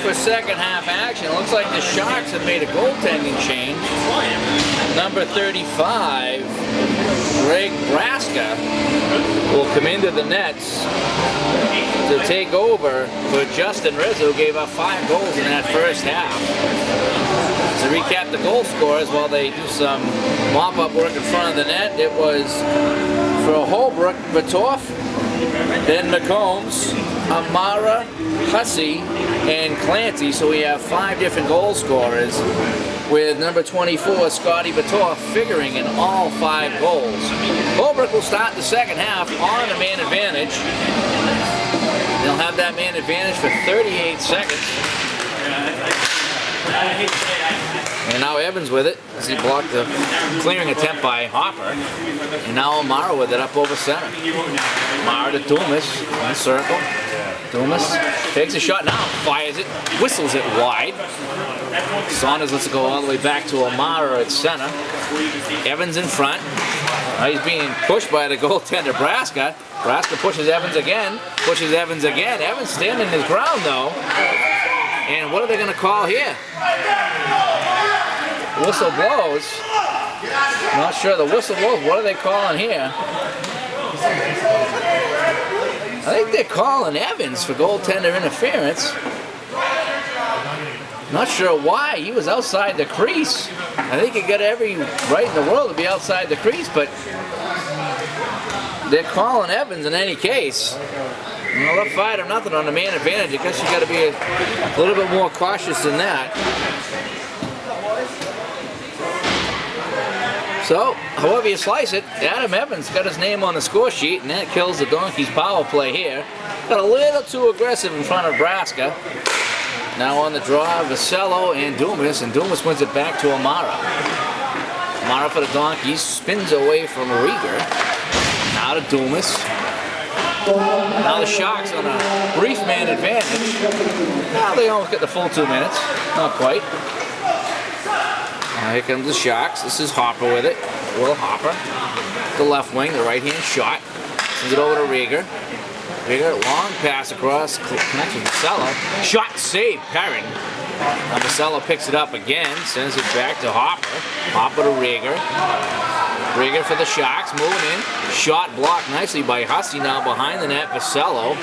for second half action. It looks like the Sharks have made a goaltending change. Number 35, Greg Braska, will come into the nets to take over for Justin Rizzo, who gave up 5 goals in that first half. To recap the goal scorers while they do some mop-up work in front of the net, it was for Holbrook, Batoff, then McCombs, Amara, Hussey, and Clancy. So we have 5 different goal scorers, with number 24, Scotty Batoff, figuring in all 5 goals. Holbrook will start the second half on a man advantage. They'll have that man advantage for 38 seconds. And now Evans with it, as he blocked the clearing attempt by Hopper. And now Amara with it up over center. Amara to Dumas in the circle. Dumas takes a shot now, fires it, whistles it wide. Saunders lets it go all the way back to Amara at center. Evans in front. Now he's being pushed by the goaltender Braska. Braska pushes Evans again, Evans standing his ground though. And what are they going to call here? Whistle blows. Not sure the whistle blows. What are they calling here? I think they're calling Evans for goaltender interference. Not sure why. He was outside the crease. I think he got every right in the world to be outside the crease, but they're calling Evans in any case. Well, up 5-0 on the man advantage. I guess you got to be a little bit more cautious than that. So, however you slice it, Adam Evans got his name on the score sheet, and that kills the Donkeys' power play here. Got a little too aggressive in front of Braska. Now on the draw, Vasello and Dumas wins it back to Amara. Amara for the Donkeys, spins away from Rieger. Now to Dumas. Now the Sharks on a brief man advantage. Now they almost get the full 2 minutes. Not quite. Now here comes the Sharks. This is Hopper with it. Will Hopper. The left wing, the right hand shot. Sends it over to Rieger. Rieger, long pass across. Connects with Vasello. Shot save, Perrin. Now Vasello picks it up again. Sends it back to Hopper. Hopper to Rieger. Rieger for the Sharks, moving in. Shot blocked nicely by Hussey, now behind the net, Vasello.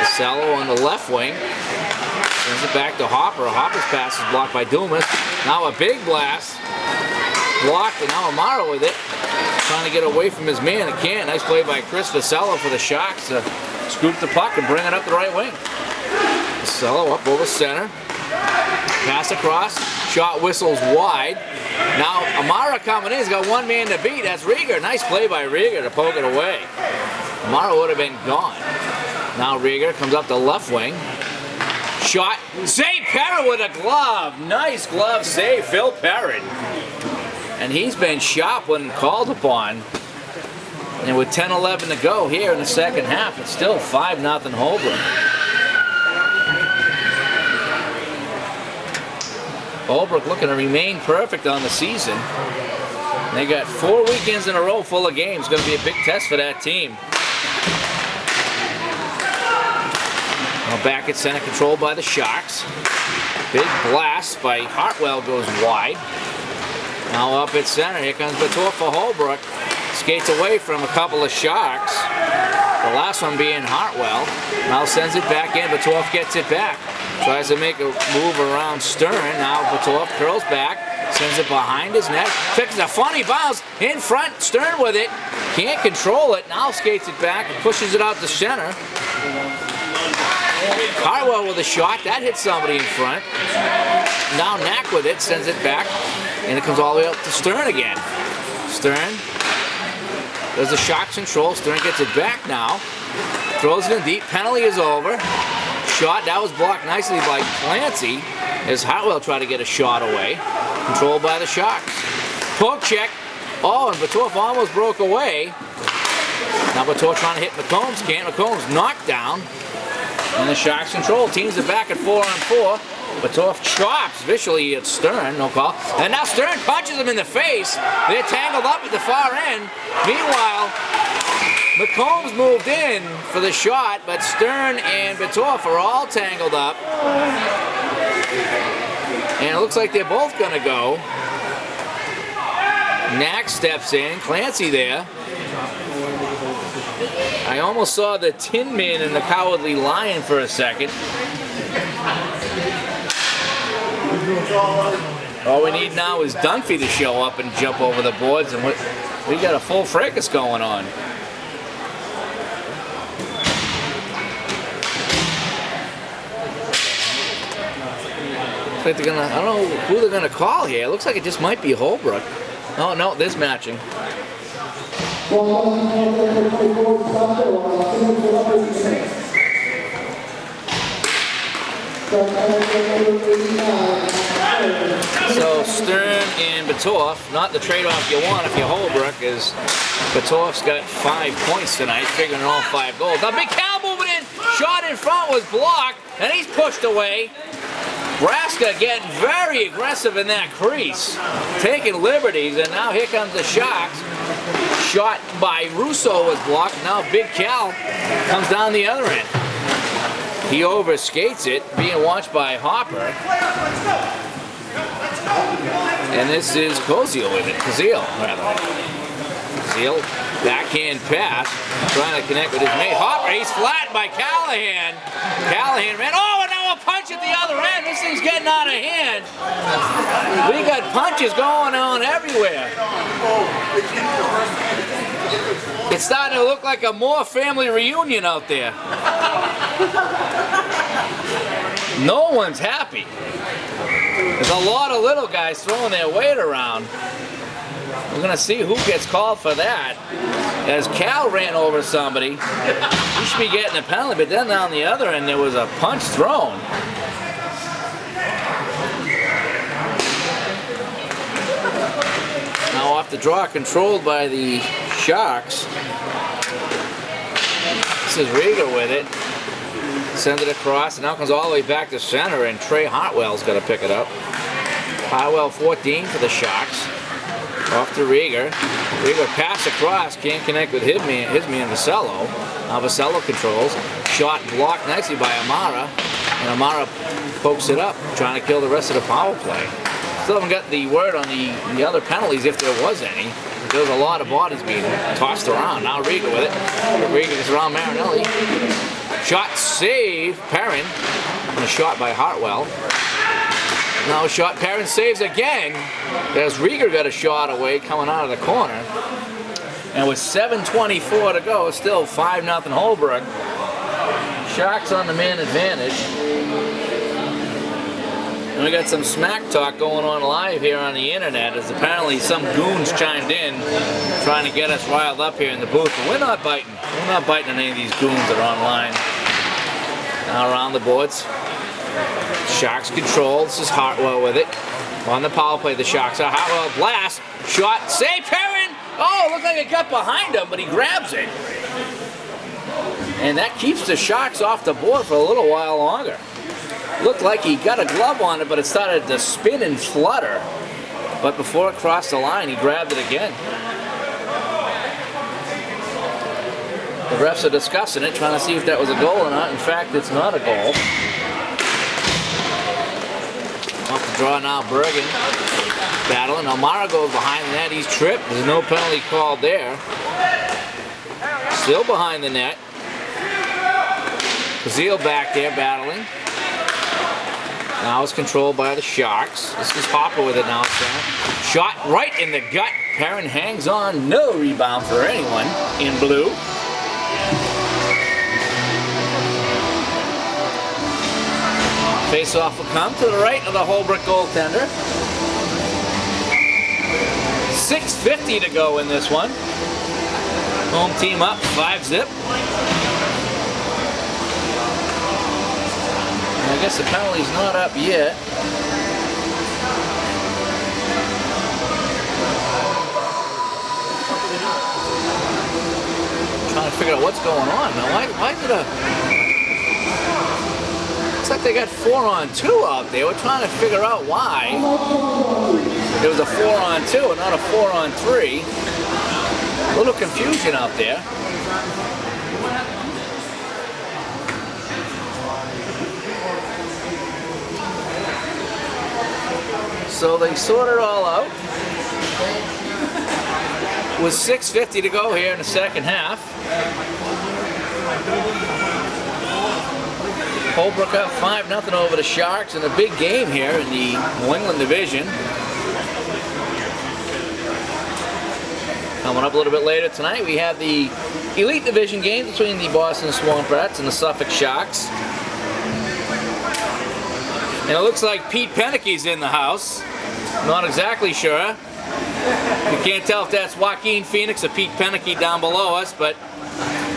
Vasello on the left wing. Sends it back to Hopper. Hopper's pass is blocked by Dumas. Now a big blast. Blocked, and now Amara with it. Trying to get away from his man. It can't. Nice play by Chris Vasello for the Sharks to scoop the puck and bring it up the right wing. Vasello up over center. Pass across. Shot whistles wide. Now Amara coming in. He's got 1 man to beat. That's Rieger. Nice play by Rieger to poke it away. Amara would have been gone. Now Rieger comes up the left wing. Shot. Save Perrin with a glove. Nice glove save, Phil Perrin. And he's been sharp when called upon. And with 10-11 to go here in the second half, it's still 5-0 Holbrook. Holbrook looking to remain perfect on the season. They got 4 weekends in a row full of games. Going to be a big test for that team. Now back at center, controlled by the Sharks. Big blast by Hartwell goes wide. Now up at center, here comes Batoff for Holbrook. Skates away from a couple of Sharks. The last one being Hartwell. Now sends it back in, Batoff gets it back. Tries to make a move around Stern. Now Batoff curls back, sends it behind his net. Fixes a funny bounce in front. Stern with it. Can't control it. Now skates it back, pushes it out to center. Hartwell with a shot. That hits somebody in front. Now Knack with it, sends it back. And it comes all the way up to Stern again. Stern. There's the Sharks control. Stern gets it back now. Throws it in deep. Penalty is over. Shot. That was blocked nicely by Clancy as Hartwell tried to get a shot away. Controlled by the Sharks. Poke check. Oh, and Batoff almost broke away. Now Batoff trying to hit McCombs. Can't. McCombs knocked down. And the Sharks control. Teams are back at 4-on-4. Batoff chops visually at Stern, no call. And now Stern punches him in the face. They're tangled up at the far end. Meanwhile, McCombs moved in for the shot, but Stern and Bitoff are all tangled up. And it looks like they're both going to go. Knack steps in, Clancy there. I almost saw the Tin Man and the Cowardly Lion for a second. All we need now is Dunphy to show up and jump over the boards, and we got a full fracas going on. Looks like they're gonna, I don't know who they're gonna call here. It looks like it just might be Holbrook. Oh no, this matching. So Stern and Bitoff, not the trade-off you want if you're Holbrook, is Bitoff's got 5 points tonight, figuring all 5 goals. Now Big Cal moving in, shot in front was blocked, and he's pushed away. Braska getting very aggressive in that crease, taking liberties, and now here comes the Sharks. Shot by Russo was blocked, now Big Cal comes down the other end. He overskates it, being watched by Hopper. And this is Koziel with it, Koziel rather. Koziel, backhand pass, trying to connect with his mate. Hopper, he's flattened by Callahan. Callahan ran, oh, and now a punch at the other end. This thing's getting out of hand. We got punches going on everywhere. It's starting to look like a Moore family reunion out there. No one's happy. There's a lot of little guys throwing their weight around. We're going to see who gets called for that. As Cal ran over somebody, he should be getting a penalty, but then on the other end there was a punch thrown. Now off the draw, controlled by the Sharks. This is Rieger with it. Send it across, and now comes all the way back to center, and Trey Hartwell's got to pick it up. Hartwell 14 for the Sharks. Off to Rieger. Rieger pass across, can't connect with his man Vasello. Now Vasello controls. Shot blocked nicely by Amara, and Amara pokes it up, trying to kill the rest of the power play. Still haven't got the word on the other penalties, if there was any. There's a lot of bodies being tossed around. Now Rieger with it. Rieger gets around Marinelli. Shot save, Perrin. And a shot by Hartwell. Now a shot, Perrin saves again. There's Rieger got a shot away coming out of the corner. And with 7:24 to go, still 5-0 Holbrook. Sharks on the man advantage. And we got some smack talk going on live here on the internet, as apparently some goons chimed in trying to get us riled up here in the booth. But we're not biting. We're not biting on any of these goons that are online. Now around the boards. Sharks control. This is Hartwell with it. On the power play, the Sharks are. Hartwell blast. Shot. Save Perrin. Oh, looked like it got behind him, but he grabs it. And that keeps the Sharks off the board for a little while longer. Looked like he got a glove on it, but it started to spin and flutter. But before it crossed the line, he grabbed it again. The refs are discussing it, trying to see if that was a goal or not. In fact, it's not a goal. Off the draw now, Bergen. Battling. Amara goes behind the net. He's tripped. There's no penalty called there. Still behind the net. Koziel back there battling. Now it's controlled by the Sharks. This is Hopper with it now. Shot right in the gut. Perrin hangs on. No rebound for anyone in blue. Face-off will come to the right of the Holbrook goaltender. 6:50 to go in this one. Home team up 5-0. I guess the penalty's not up yet. I'm trying to figure out what's going on. Now, why is it a... Looks like they got 4-on-2 out there. We're trying to figure out why. It was a 4-on-2 and not a 4-on-3. A little confusion out there. So they sort it all out. With 6:50 to go here in the second half. Holbrook up 5-0 over the Sharks in a big game here in the New England division. Coming up a little bit later tonight, we have the Elite Division game between the Boston Swamp Rats and the Suffolk Sharks. And it looks like Pete Pennicky's in the house. Not exactly sure. You can't tell if that's Joaquin Phoenix or Pete Pennicky down below us, but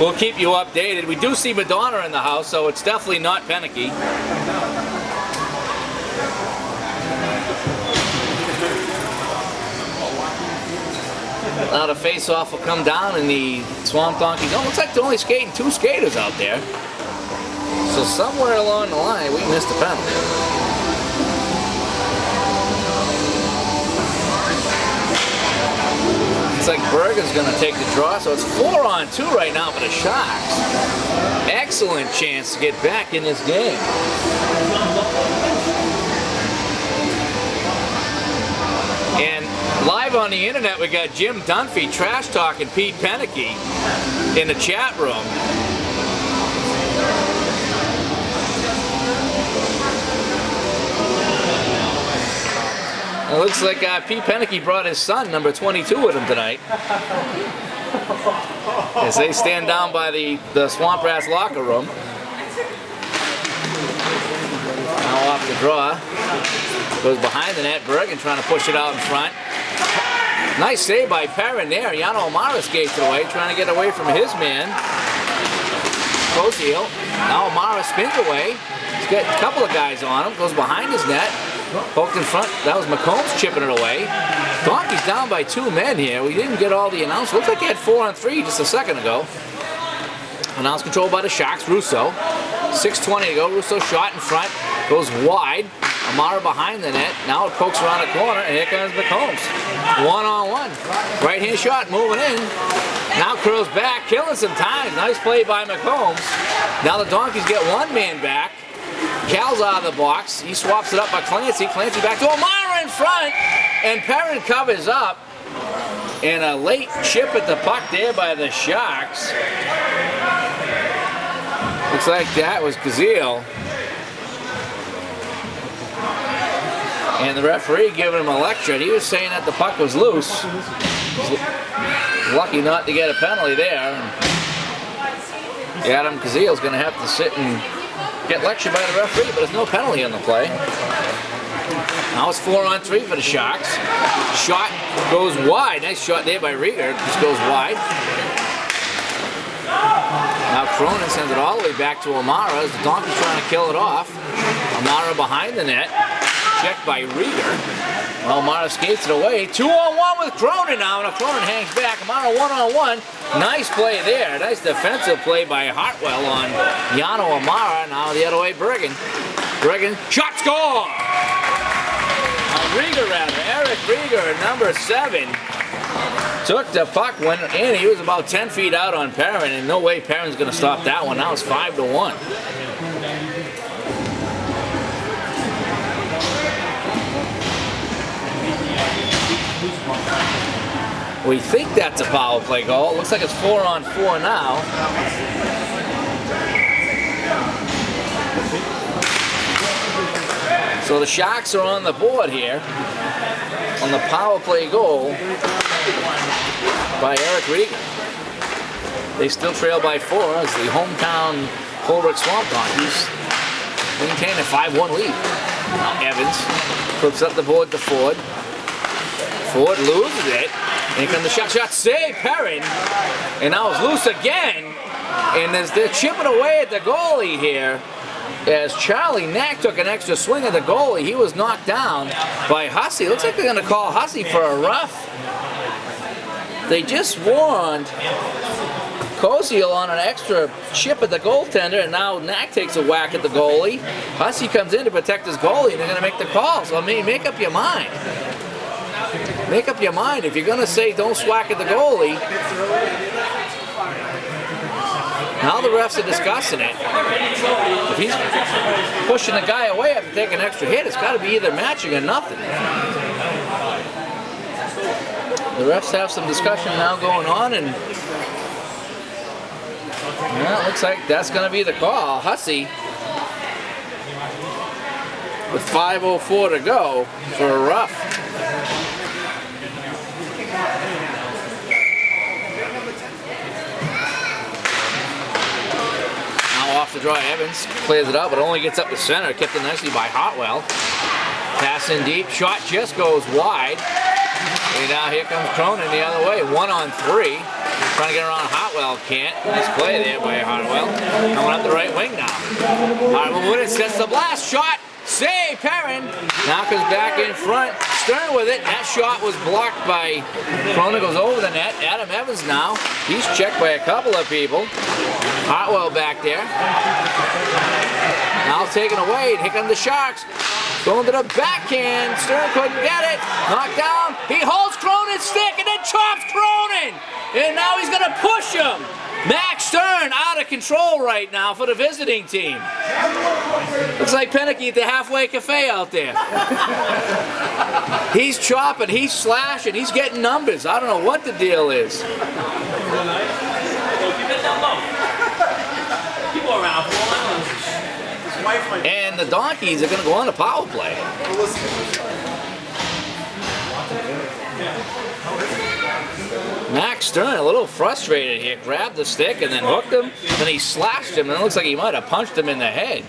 we'll keep you updated. We do see Madonna in the house, so it's definitely not Pennicky. Now the face-off will come down and the Swamp Donkeys. Oh, looks like they're only skating 2 skaters out there. So somewhere along the line, we missed a penalty. Looks like Bergen's going to take the draw, so it's 4-on-2 right now for the Sharks. Excellent chance to get back in this game. And live on the internet, we got Jim Dunphy trash talking Pete Pennicky in the chat room. It looks like Pete Pennicky brought his son, number 22, with him tonight. As they stand down by the Swamp Rats locker room. Now off the draw. Goes behind the net. Bergen trying to push it out in front. Nice save by Perrin there. Yano Amara skates it away, trying to get away from his man. Cosio. Now Amara spins away. He's got a couple of guys on him. Goes behind his net. Poked in front. That was McCombs chipping it away. Donkey's down by 2 men here. We didn't get all the announcements. Looks like he had 4-on-3 just a second ago. And now it's controlled by the Sharks. Russo. 6:20 to go. Russo shot in front. Goes wide. Amara behind the net. Now it pokes around the corner. And here comes McCombs. 1-on-1. Right-hand shot moving in. Now curls back. Killing some time. Nice play by McCombs. Now the Donkeys get 1 man back. Cal's out of the box. He swaps it up by Clancy. Clancy back to Amara in front. And Perrin covers up. And a late chip at the puck there by the Sharks. Looks like that was Kazil. And the referee giving him a lecture. He was saying that the puck was loose. Lucky not to get a penalty there. Adam Kazil's going to have to sit and get lectured by the referee, but there's no penalty on the play. Now it's 4-on-3 for the Sharks. Shot goes wide. Nice shot there by Rieger. Just goes wide. Now Cronin sends it all the way back to Amara as the Donkeys trying to kill it off. Amara behind the net. Checked by Rieger. Well, Amara skates it away. 2-on-1 with Cronin now, and Cronin hangs back. Amara 1-on-1. Nice play there. Nice defensive play by Hartwell on Yano Amara. Now the other way, Bergen. Bergen, shot, score! Rieger rather. Eric Rieger, number 7. Took the puck, went in. He was about 10 feet out on Perrin, and no way Perrin's going to stop that one. Now it's 5-1. We think that's a power play goal. It looks like it's 4-on-4 now. So the Sharks are on the board here on the power play goal by Eric Rieger. They still trail by 4 as the hometown Holbrook Swamp Donkeys maintain a 5-1 lead. Now Evans flips up the board to Ford. Ford loses it. Here comes the shot, save Perrin. And now it's loose again. And as they're chipping away at the goalie here, as Charlie Knack took an extra swing at the goalie, he was knocked down by Hussey. Looks like they're going to call Hussey for a rough. They just warned Koziel on an extra chip at the goaltender, and now Knack takes a whack at the goalie. Hussey comes in to protect his goalie, and they're going to make the call. So, I mean, make up your mind. Make up your mind. If you're going to say don't swack at the goalie, now the refs are discussing it. If he's pushing the guy away after taking an extra hit, it's got to be either matching or nothing. The refs have some discussion now going on, and well, it looks like that's going to be the call. Hussey with 5:04 to go for a rough. Off the draw, Evans clears it out, but only gets up the center. Kept it nicely by Hartwell. Pass in deep. Shot just goes wide. And now here comes Cronin the other way. 1-on-3. Trying to get around Hartwell. Can't. Nice play there by Hartwell. Coming up the right wing now. Hartwell with it. Sets the blast. Shot. Save. Perrin. Now comes back in front. Stern with it. That shot was blocked by Cronin. Goes over the net. Adam Evans now. He's checked by a couple of people. Hartwell back there. Now taken away. Here come the Sharks. Going to the backhand. Stern couldn't get it. Knocked down. He holds Cronin's stick and then chops Cronin. And now he's going to push him. Max Stern out of control right now for the visiting team. Looks like Penicky at the halfway cafe out there. He's chopping, he's slashing, he's getting numbers. I don't know what the deal is. And the Donkeys are going to go on a power play. Max Stern a little frustrated here. Grabbed the stick and then hooked him. Then he slashed him, and it looks like he might have punched him in the head.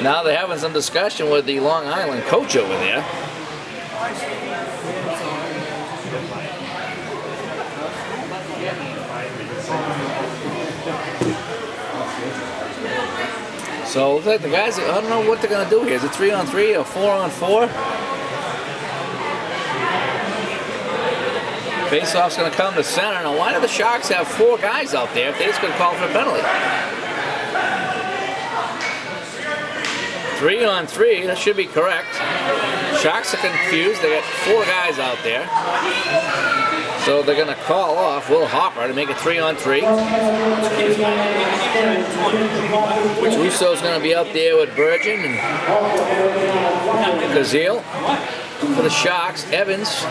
Now they're having some discussion with the Long Island coach over there. So it looks like the guys, I don't know what they're going to do here. Is it 3-on-3 or 4-on-4? Face-off's going to come to center. Now why do the Sharks have 4 guys out there if they just going to call for a penalty? 3-on-3, that should be correct. Sharks are confused. They got 4 guys out there. So they're going to call off Will Hopper to make it 3-on-3. Russo's going to be out there with Burgeon and Gazile. For the Sharks, Evans